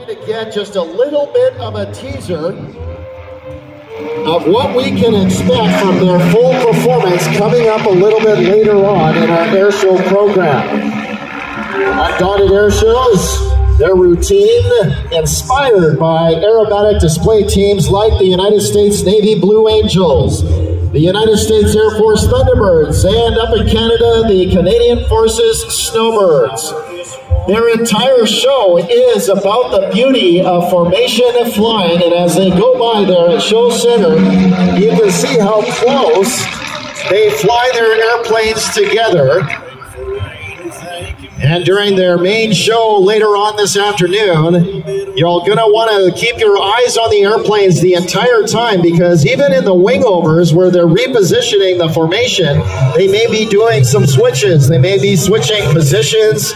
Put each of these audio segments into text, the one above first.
To get just a little bit of a teaser of what we can expect from their full performance coming up a little bit later on in our air show program. Undaunted Airshows, their routine inspired by aerobatic display teams like the United States Navy Blue Angels, the United States Air Force Thunderbirds, and up in Canada, the Canadian Forces Snowbirds. Their entire show is about the beauty of formation and flying, and as they go by there at Show Center, you can see how close they fly their airplanes together. And during their main show later on this afternoon, you're going to want to keep your eyes on the airplanes the entire time, because even in the wingovers where they're repositioning the formation, they may be doing some switches. They may be switching positions.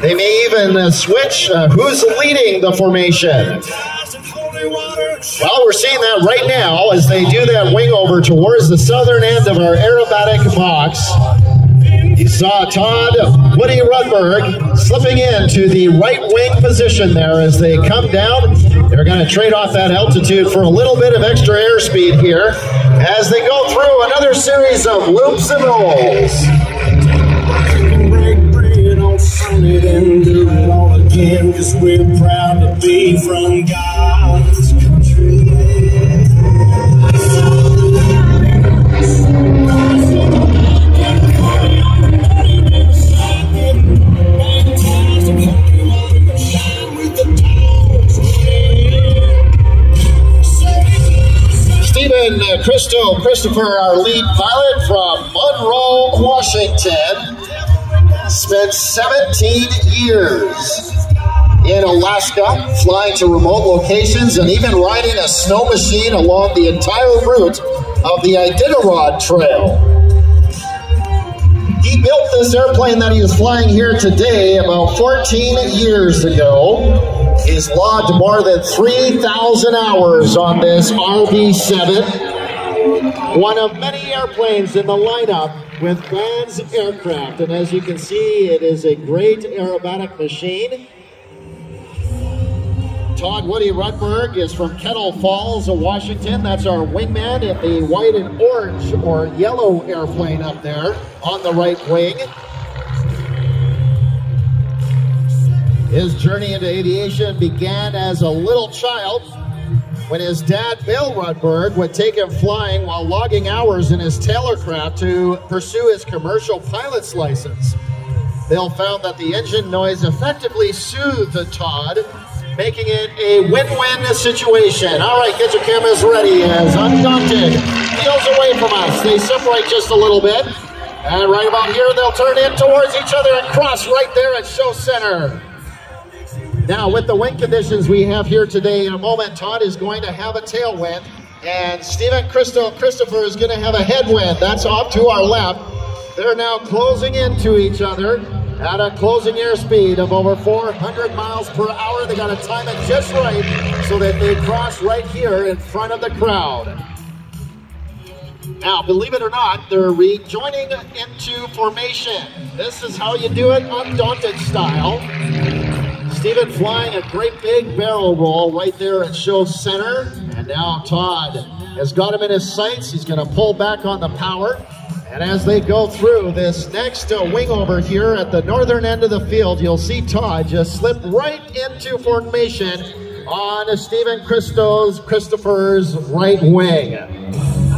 They may even switch who's leading the formation. Well, we're seeing that right now as they do that wingover towards the southern end of our aerobatic box. You saw Todd Woody Rudberg slipping into the right wing position there as they come down. They're going to trade off that altitude for a little bit of extra airspeed here as they go through another series of loops and rolls. And do it all again, 'cause we're proud to be from God's country. Christopher, our lead pilot from Monroe, Washington, spent 17 years in Alaska, flying to remote locations and even riding a snow machine along the entire route of the Iditarod Trail. He built this airplane that he is flying here today about 14 years ago. He's logged more than 3,000 hours on this RB-7. One of many airplanes in the lineup with Vans Aircraft, and as you can see, it is a great aerobatic machine. Todd Woody Rudberg is from Kettle Falls, Washington. That's our wingman in the white and orange or yellow airplane up there on the right wing. His journey into aviation began as a little child when his dad, Bill Rudberg, would take him flying while logging hours in his Taylorcraft to pursue his commercial pilot's license. Bill found that the engine noise effectively soothed Todd, making it a win-win situation. All right, get your cameras ready as Undaunted peels away from us. They separate just a little bit, and right about here, they'll turn in towards each other and cross right there at Show Center. Now, with the wind conditions we have here today, in a moment, Todd is going to have a tailwind, and Stephen Christopher is going to have a headwind. That's off to our left. They're now closing into each other at a closing airspeed of over 400 miles per hour. They got to time it just right so that they cross right here in front of the crowd. Now, believe it or not, they're rejoining into formation. This is how you do it Undaunted style. Stephen flying a great big barrel roll right there at Show Center. And now Todd has got him in his sights. He's going to pull back on the power. And as they go through this next wing over here at the northern end of the field, you'll see Todd just slip right into formation on Stephen Christopher's right wing.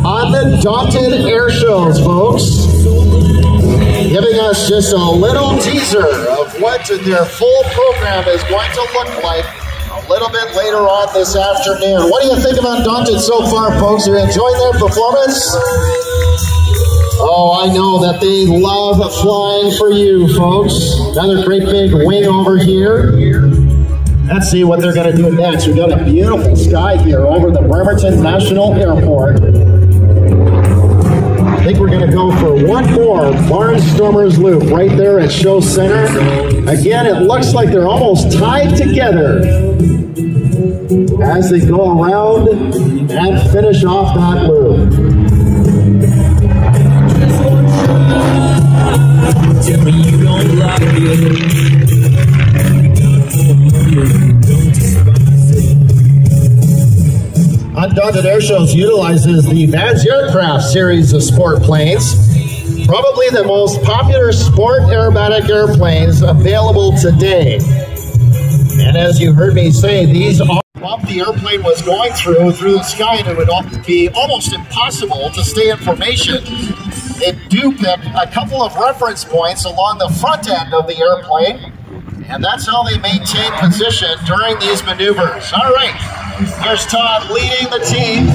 Undaunted Airshows, folks, giving us just a little teaser of what their full program is going to look like a little bit later on this afternoon. What do you think of Undaunted so far, folks? Are you enjoying their performance? Oh, I know that they love flying for you, folks. Another great big wing over here. Let's see what they're going to do next. We've got a beautiful sky here over the Bremerton National Airport. I think we're going to go for one more Barnstormers loop right there at Show Center. Again, it looks like they're almost tied together as they go around and finish off that loop. Tell me you don't like it. Don't Undaunted Airshows utilizes the Vans Aircraft series of sport planes, probably the most popular sport aerobatic airplanes available today. And as you heard me say, these are bump the airplane was going through the sky, and it would be almost impossible to stay in formation. They do pick a couple of reference points along the front end of the airplane, and that's how they maintain position during these maneuvers. All right, here's Todd leading the team.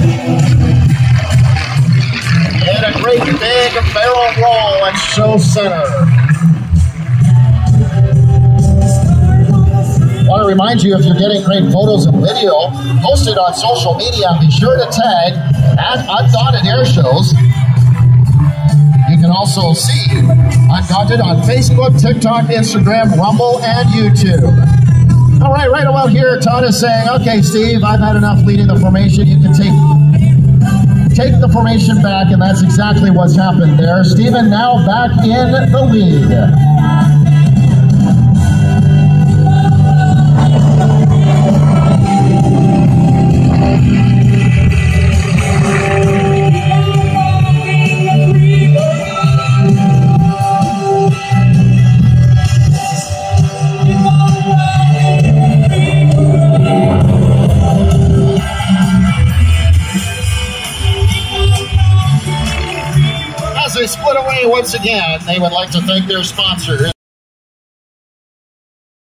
And a great big barrel roll at show center. I want to remind you, if you're getting great photos and video, post it on social media. Be sure to tag at Undaunted Airshows. You can also see Undaunted on Facebook, TikTok, Instagram, Rumble, and YouTube. All right, right about here, Todd is saying, okay, Steve, I've had enough leading the formation. You can take the formation back, and that's exactly what's happened there. Steven now back in the lead. As they split away once again, they would like to thank their sponsors.